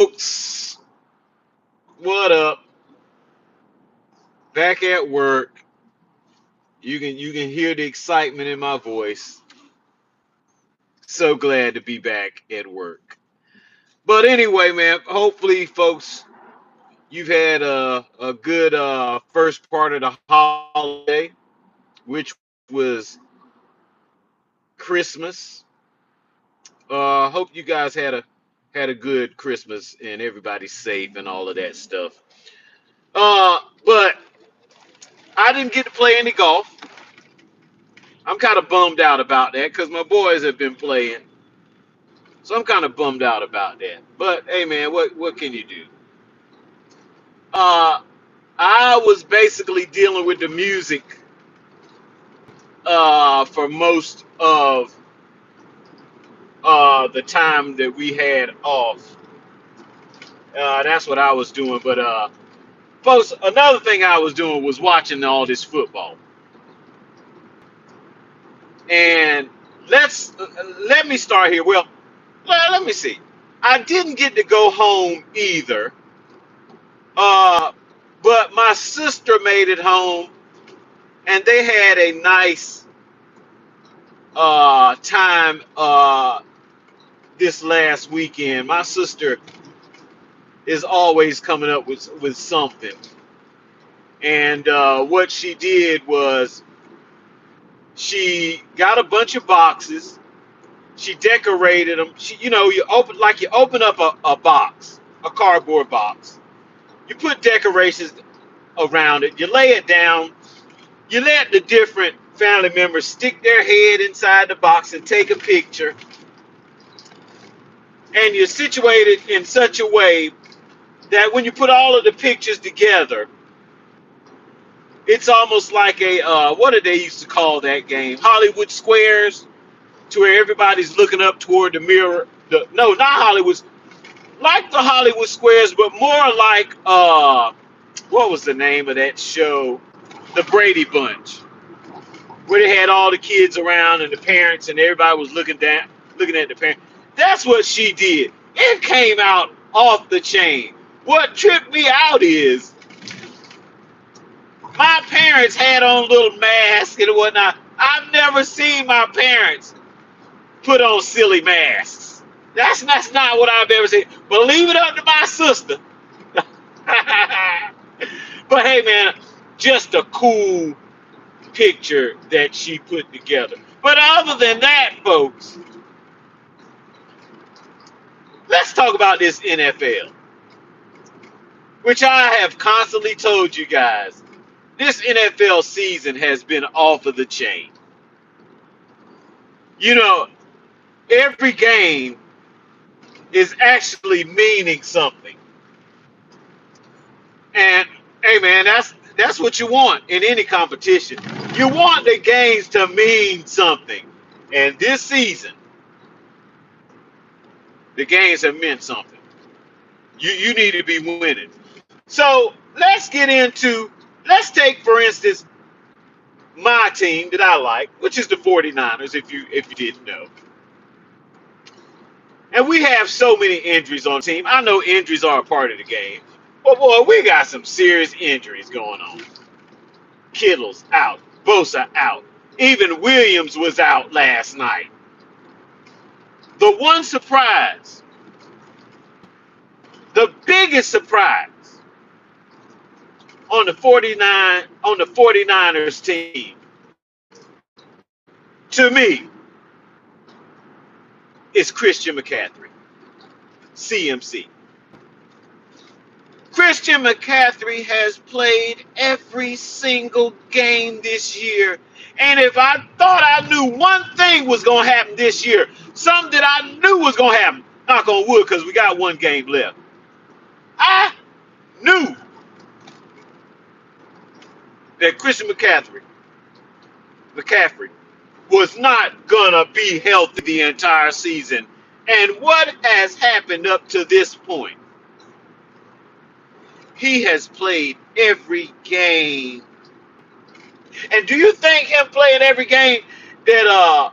Folks, what up? Back at work. You can hear the excitement in my voice. So glad to be back at work. But anyway, man, hopefully, folks, you've had a good first part of the holiday, which was Christmas. Hope you guys had a good Christmas and everybody's safe and all of that stuff. But I didn't get to play any golf. I'm kind of bummed out about that because my boys have been playing. So I'm kind of bummed out about that. But hey, man, what can you do? Uh, I was basically dealing with the music for most of the time that we had off. That's what I was doing. But folks, another thing I was doing was watching all this football. And let me start here. Well, let me see. I didn't get to go home either. Uh, but my sister made it home, and they had a nice time this last weekend. My sister is always coming up with something, and what she did was she got a bunch of boxes. She decorated them. You open up a box, a cardboard box. You put decorations around it. You lay it down. You let the different family members stick their head inside the box and take a picture. And you're situated in such a way that when you put all of the pictures together, it's almost like a what did they used to call that game? Hollywood Squares, to where everybody's looking up toward the mirror. No, not Hollywood, like the Hollywood Squares, but more like what was the name of that show? The Brady Bunch, where they had all the kids around and the parents and everybody was looking at the parents. That's what she did. It came out off the chain. What tripped me out is my parents had on little masks and whatnot. I've never seen my parents put on silly masks. That's not what I've ever seen. But leave it up to my sister. But hey, man, just a cool picture that she put together. But other than that, folks, let's talk about this NFL, which I have constantly told you guys. This NFL season has been off of the chain. You know, every game is actually meaning something. And hey, man, that's what you want in any competition. You want the games to mean something. And this season, the games have meant something. You need to be winning. So let's take for instance my team that I like, which is the 49ers, if you didn't know. And we have so many injuries on the team. I know injuries are a part of the game. But boy, we got some serious injuries going on. Kittle's out. Bosa out. Even Williams was out last night. The one surprise, the biggest surprise on the 49ers team, to me, is Christian McCaffrey, CMC. Christian McCaffrey has played every single game this year. And if I thought I knew one thing was going to happen this year, something that I knew was going to happen, knock on wood because we got one game left, I knew that Christian McCaffrey was not going to be healthy the entire season. And what has happened up to this point? He has played every game. And do you think him playing every game that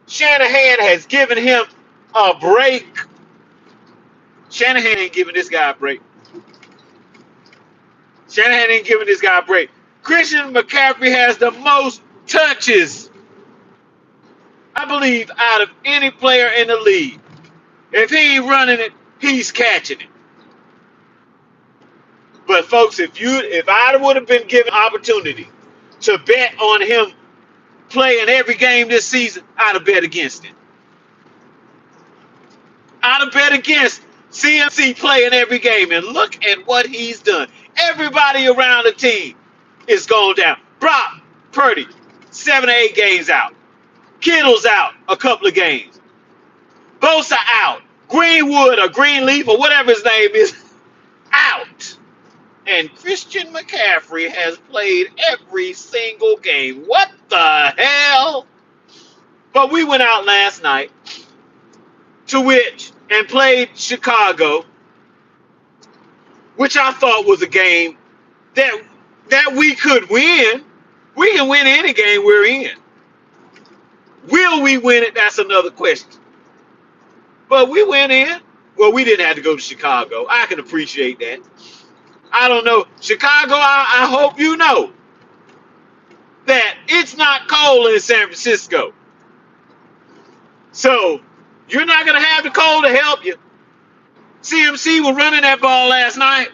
Shanahan has given him a break? Shanahan ain't giving this guy a break. Shanahan ain't giving this guy a break. Christian McCaffrey has the most touches, I believe, out of any player in the league. If he ain't running it, he's catching it. But folks, if I would have been given opportunity to bet on him playing every game this season, I'd have bet against it. I'd have bet against CMC playing every game, and look at what he's done. Everybody around the team is going down. Brock Purdy, 7 or 8 games out. Kittle's out a couple of games. Bosa out. Greenwood or Greenleaf or whatever his name is, out. And Christian McCaffrey has played every single game. What the hell? But we went out last night and played Chicago, which I thought was a game that we could win. We can win any game we're in. Will we win it? That's another question. But we went in. Well, we didn't have to go to Chicago. I can appreciate that. I don't know. Chicago, I hope you know that it's not cold in San Francisco. So you're not going to have the cold to help you. CMC was running that ball last night.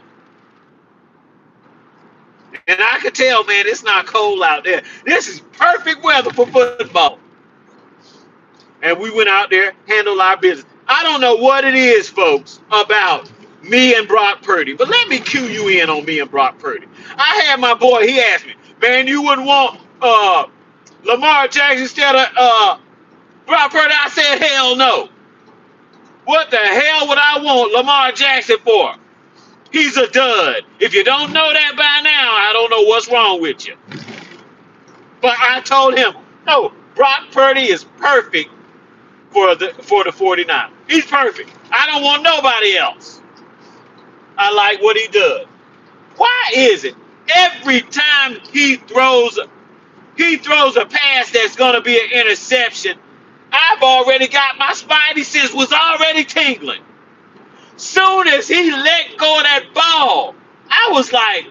And I could tell, man, it's not cold out there. This is perfect weather for football. And we went out there, handled our business. I don't know what it is, folks, about me and Brock Purdy. But let me cue you in on me and Brock Purdy. I had my boy, he asked me, man, you wouldn't want Lamar Jackson instead of Brock Purdy? I said, hell no. What the hell would I want Lamar Jackson for? He's a dud. If you don't know that by now, I don't know what's wrong with you. But I told him, no, Brock Purdy is perfect for the 49ers. He's perfect. I don't want nobody else. I like what he does. Why is it every time he throws a pass that's going to be an interception, I've already got my spidey sense was already tingling. Soon as he let go of that ball, I was like,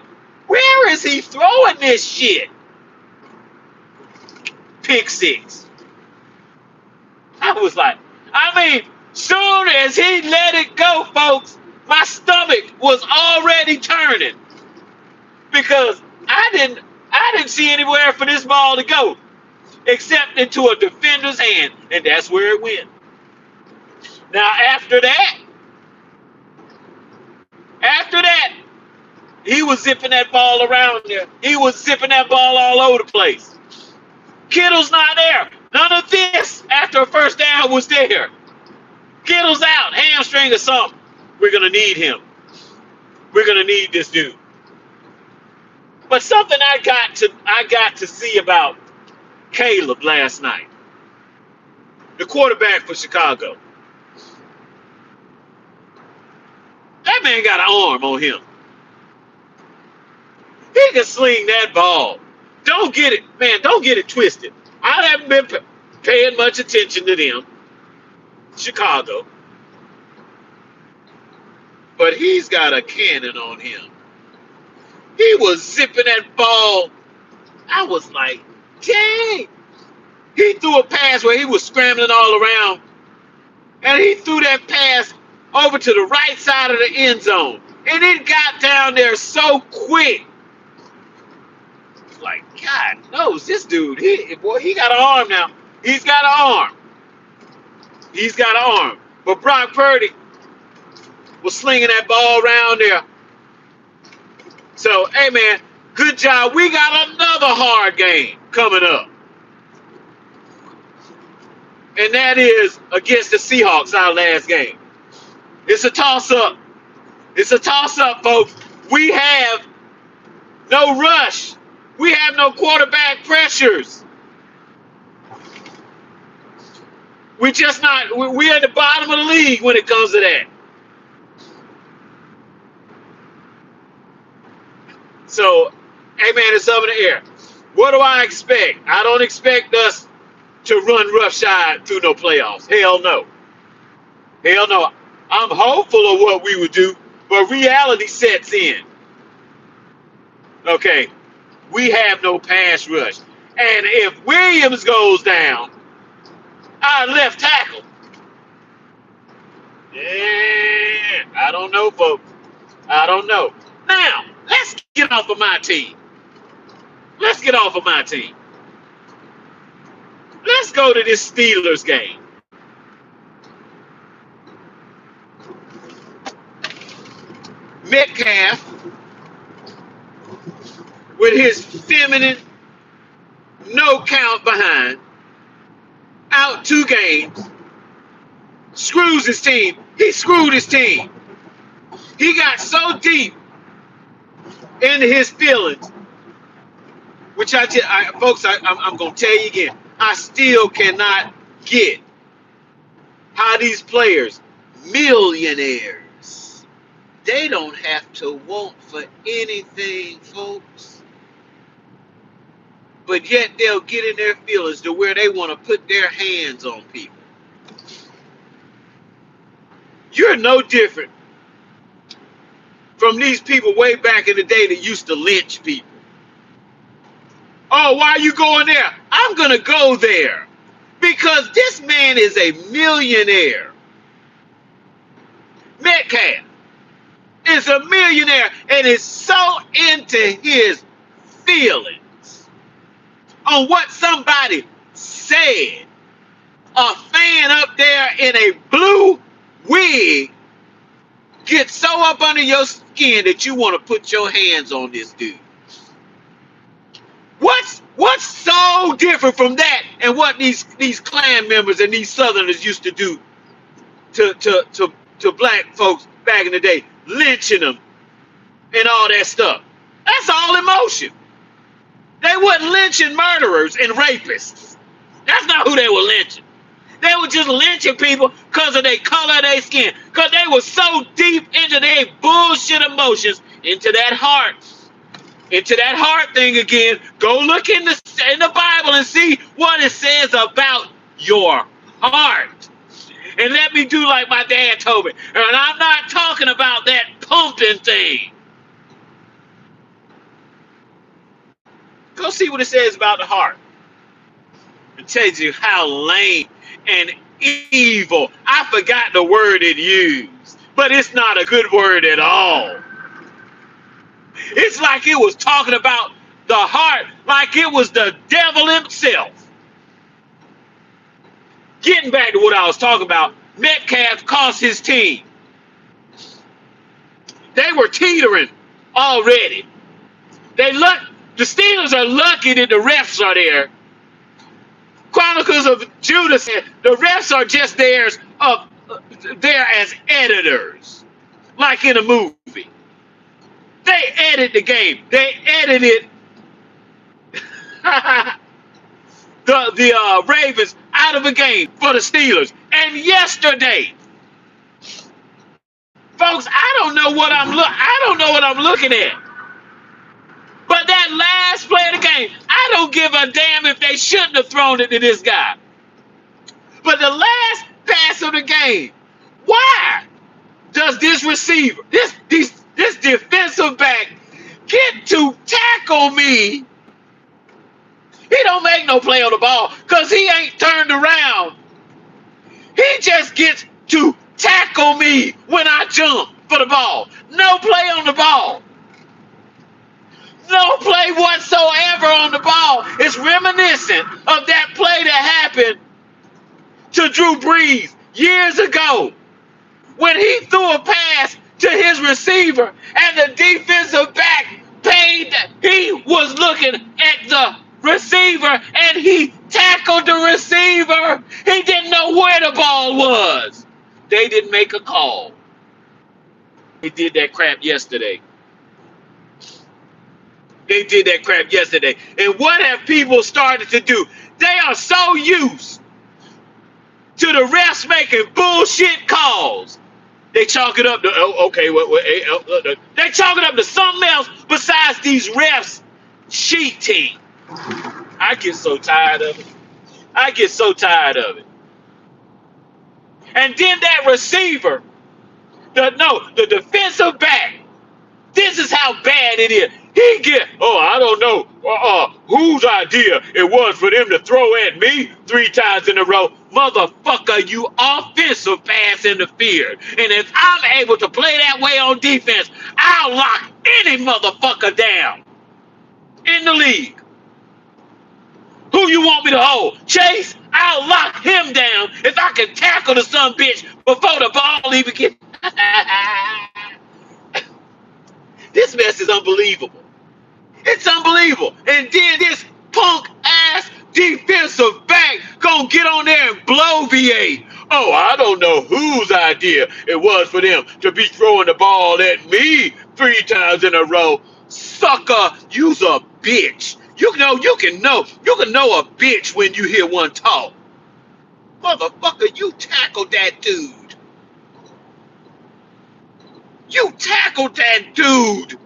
where is he throwing this shit? Pick six. I was like, soon as he let it go, folks, my stomach was already turning because I didn't see anywhere for this ball to go except into a defender's hand, and that's where it went. Now, after that, he was zipping that ball around there. He was zipping that ball all over the place. Kittle's not there. None of this after a first down was there. Kittle's out, hamstring or something. We're going to need him. We're going to need this dude. But something I got to see about Caleb last night, the quarterback for Chicago. That man got an arm on him. He can sling that ball. Don't get it twisted. I haven't been paying much attention to them, Chicago. But he's got a cannon on him. He was zipping that ball. I was like, dang. He threw a pass where he was scrambling all around. And he threw that pass over to the right side of the end zone. And it got down there so quick. Like, God knows, this dude, he got an arm now. He's got an arm. But Brock Purdy was slinging that ball around there. So, hey, man, good job. We got another hard game coming up. And that is against the Seahawks, our last game. It's a toss-up. It's a toss-up, folks. We have no rush. We have no quarterback pressures. We're at the bottom of the league when it comes to that. So, hey, man, it's up in the air. What do I expect? I don't expect us to run roughshod through no playoffs. Hell no. Hell no. I'm hopeful of what we would do, but reality sets in. Okay, we have no pass rush. And if Williams goes down, our left tackle, yeah, I don't know, folks. I don't know. Now, let's get off of my team. Let's get off of my team. Let's go to this Steelers game. Metcalf, with his feminine no count behind, out 2 games, screws his team. He screwed his team. He got so deep into his feelings, which folks, I'm going to tell you again, I still cannot get how these players, millionaires, they don't have to want for anything, folks. But yet they'll get in their feelings to where they want to put their hands on people. You're no different from these people way back in the day that used to lynch people. Oh, why are you going there? I'm going to go there because this man is a millionaire. Metcalf is a millionaire and is so into his feelings on what somebody said. A fan up there in a blue wig gets so up under your skin that you want to put your hands on this dude. What's so different from that and what these Klan members and these Southerners used to do to black folks back in the day, lynching them and all that stuff? That's all emotion. They weren't lynching murderers and rapists. That's not who they were lynching. They were just lynching people because of their color of their skin. Because they were so deep into their bullshit emotions, into that heart thing again. Go look in the Bible and see what it says about your heart. And let me do like my dad told me. And I'm not talking about that pumping thing. Go see what it says about the heart. It tells you how lame and evil. I forgot the word it used, but it's not a good word at all. It's like it was talking about the heart, like it was the devil himself. Getting back to what I was talking about, Metcalf cost his team. They were teetering already. The Steelers are lucky that the refs are there. Chronicles of Judah said the refs are just there as editors, like in a movie. They edit the game. They edited the Ravens out of a game for the Steelers. And yesterday, folks, I don't know what I'm looking at. But that last play of the game, I don't give a damn if they shouldn't have thrown it to this guy. But the last pass of the game, why does this receiver, this defensive back, get to tackle me? He don't make no play on the ball because he ain't turned around. He just gets to tackle me when I jump for the ball. No play on the ball. No play whatsoever on the ball. It's reminiscent of that play that happened to Drew Brees years ago when he threw a pass to his receiver and the defensive back he was looking at the receiver and he tackled the receiver. He didn't know where the ball was. They didn't make a call. They did that crap yesterday. They did that crap yesterday. And what have people started to do? They are so used to the refs making bullshit calls. They chalk it up to, they chalk it up to something else besides these refs cheating. I get so tired of it. And then that receiver The defensive back. This is how bad it is. He get, oh, I don't know whose idea it was for them to throw at me 3 times in a row. Motherfucker, you offensive pass interfered. And if I'm able to play that way on defense, I'll lock any motherfucker down in the league. Who you want me to hold? Chase? I'll lock him down if I can tackle the son bitch before the ball even gets. This mess is unbelievable. It's unbelievable. And then this punk ass defensive back gonna get on there and blow VA. Oh, I don't know whose idea it was for them to be throwing the ball at me 3 times in a row. Sucker, you's a bitch. You can know a bitch when you hear one talk. Motherfucker, you tackled that dude. You tackled that dude.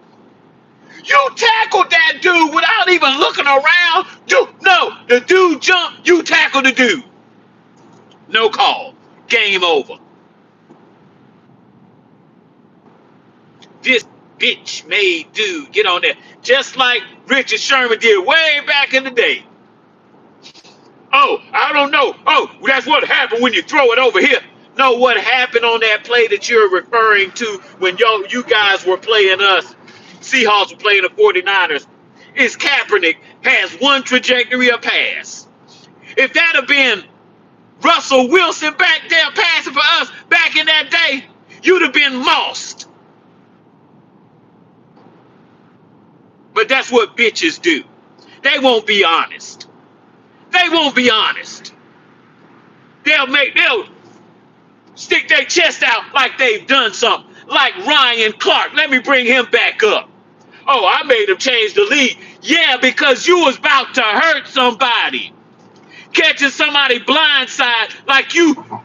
You tackled that dude without even looking around. No, the dude jumped. You tackled the dude. No call. Game over. This bitch made dude get on there just like Richard Sherman did way back in the day. Oh, I don't know. Oh, that's what happened when you throw it over here. No, what happened on that play that you're referring to when you guys were playing us, Seahawks were playing the 49ers, is Kaepernick has one trajectory of pass. If that had been Russell Wilson back there passing for us back in that day, you'd have been mossed. But that's what bitches do. They won't be honest. They won't be honest. They'll stick their chest out like they've done something. Like Ryan Clark. Let me bring him back up. Oh, I made him change the league. Yeah, because you was about to hurt somebody. Catching somebody blindside like you all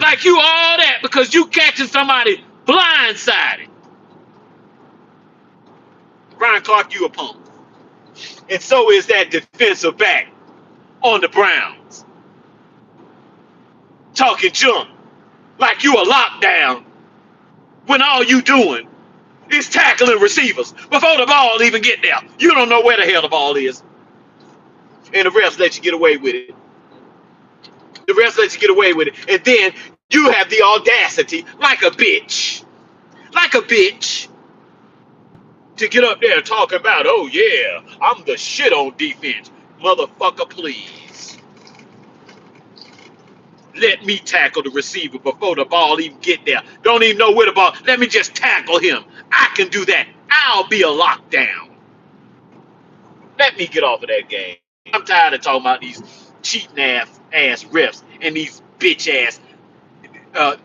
that because you catching somebody blindsided. Ryan Clark, you a punk. And so is that defensive back on the Browns. Talking junk like you a lockdown when all you doing is tackling receivers before the ball even get there. You don't know where the hell the ball is. And the refs let you get away with it. The refs let you get away with it. And then you have the audacity, like a bitch, to get up there talking about, oh yeah, I'm the shit on defense. Motherfucker, please. Let me tackle the receiver before the ball even get there. Don't even know where the ball. Let me just tackle him. I can do that. I'll be a lockdown. Let me get off of that game. I'm tired of talking about these cheating ass refs and these bitch ass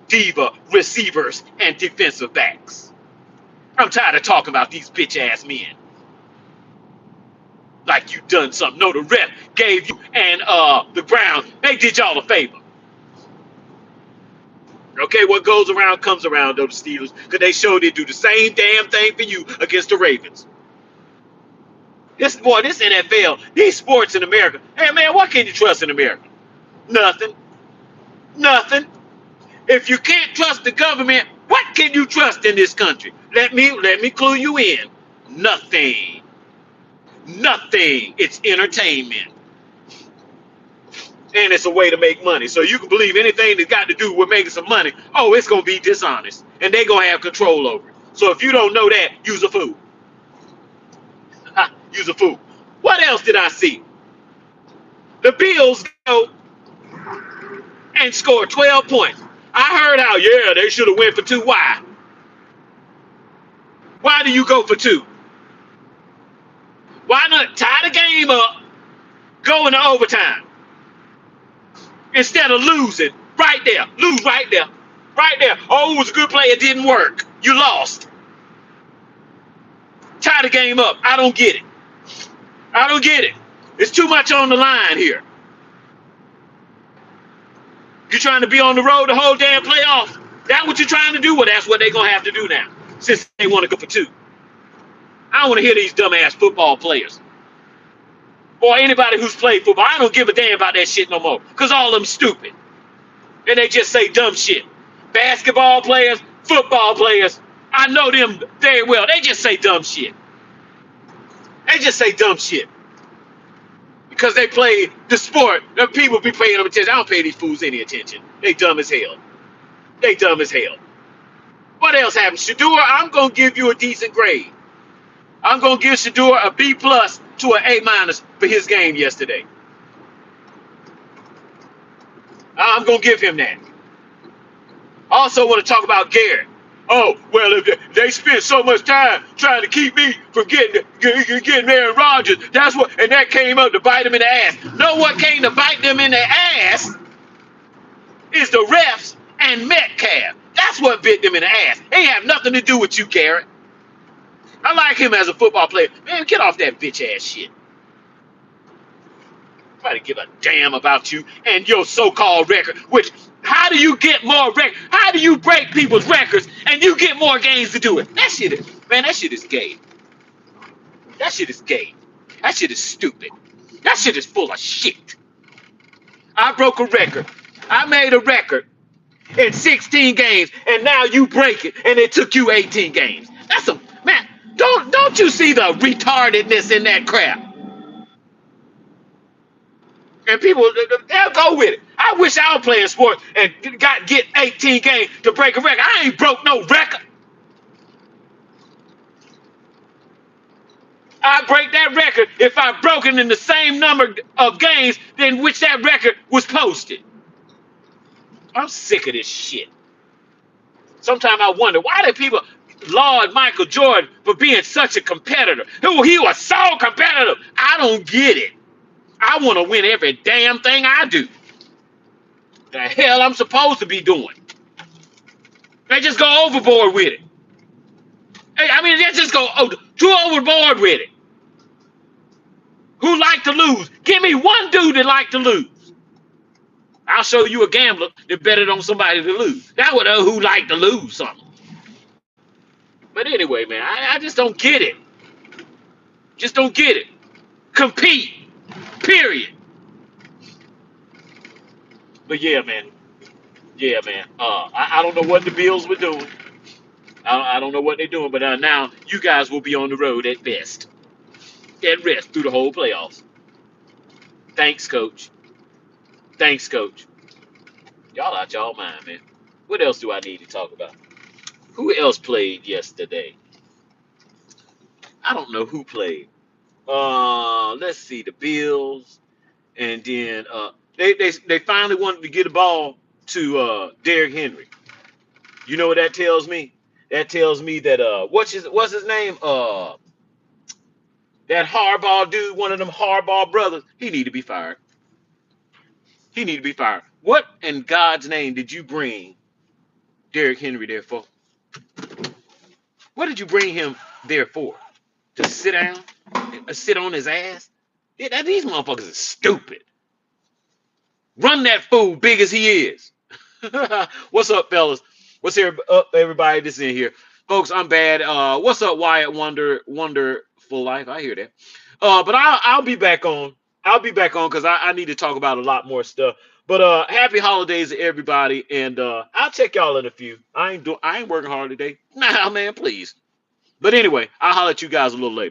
diva receivers and defensive backs. I'm tired of talking about these bitch ass men. Like you done something. No, the ref gave you and the Browns, they did y'all a favor. Okay, what goes around comes around, though, the Steelers, because they showed they do the same damn thing for you against the Ravens. This NFL, these sports in America. Hey, man, what can you trust in America? Nothing. If you can't trust the government, what can you trust in this country? Let me clue you in. Nothing. It's entertainment. And it's a way to make money. So you can believe anything that's got to do with making some money, oh, it's going to be dishonest. And they're going to have control over it. So if you don't know that, use a fool. Use a fool. What else did I see? The Bills go and score 12 points. I heard how, yeah, they should have went for 2. Why? Why do you go for 2? Why not tie the game up, go into overtime? Instead of losing right there. Lose right there. Right there. Oh, it was a good play. It didn't work. You lost. Tie the game up. I don't get it. It's too much on the line here. You trying to be on the road the whole damn playoff? That what you're trying to do? Well, that's what they're going to have to do now, since they want to go for 2. I don't want to hear these dumbass football players. Or anybody who's played football. I don't give a damn about that shit no more. Because all of them stupid. And they just say dumb shit. Basketball players, Football players, I know them very well. They just say dumb shit. They just say dumb shit because they play the sport. The people be paying them attention. I don't pay these fools any attention. They dumb as hell. They dumb as hell. What else happened? Shador, I'm gonna give you a decent grade. I'm gonna give Shador a B plus to an A minus for his game yesterday. I'm gonna give him that. I also want to talk about Garrett. Oh, well, if they spent so much time trying to keep me from getting Aaron Rodgers, that's what, and that came up to bite them in the ass. No, what came to bite them in the ass is the refs and Metcalf. That's what bit them in the ass. They have nothing to do with you, Garrett. I like him as a football player. Man, get off that bitch ass shit. Nobody give a damn about you and your so-called record. Which, how do you get more records? How do you break people's records and you get more games to do it? That shit is gay. That shit is gay. That shit is stupid. That shit is full of shit. I broke a record. I made a record in 16 games, and now you break it, and it took you 18 games. That's a man. Don't you see the retardedness in that crap? And people, they'll go with it. I wish I was playing sports and get 18 games to break a record. I ain't broke no record. I break that record if I broke it in the same number of games than which that record was posted. I'm sick of this shit. Sometimes I wonder, why do people laud Michael Jordan for being such a competitor? He was so competitive. I don't get it. I want to win every damn thing I do. The hell I'm supposed to be doing. They just go overboard with it. I mean, they just go too overboard with it. Who like to lose? Give me one dude that like to lose. I'll show you a gambler that betted on somebody to lose. That would know who like to lose something. But anyway, man, I just don't get it. Just don't get it. Compete. Period. But yeah, man. Yeah, man. I don't know what the Bills were doing. I don't know what they're doing, but now you guys will be on the road at best. At rest through the whole playoffs. Thanks, Coach. Thanks, Coach. Y'all out y'all mind, man. What else do I need to talk about? Who else played yesterday? I don't know who played. Let's see, the Bills, and then they finally wanted to get the ball to Derrick Henry. You know what that tells me? That tells me that what's his name? That Harbaugh dude, one of them Harbaugh brothers, he need to be fired. He need to be fired. What in God's name did you bring Derrick Henry there for? What did you bring him there for? To sit down? Sit on his ass? Yeah, these motherfuckers are stupid. Run that fool big as he is. What's up, fellas? What's up, everybody that's in here? Folks, I'm bad. What's up, Wyatt Wonderful Life? I hear that. But I'll be back on. I'll be back on because I need to talk about a lot more stuff. But happy holidays to everybody, and I'll check y'all in a few. I ain't working hard today. Nah, man, please. But anyway, I'll holler at you guys a little later.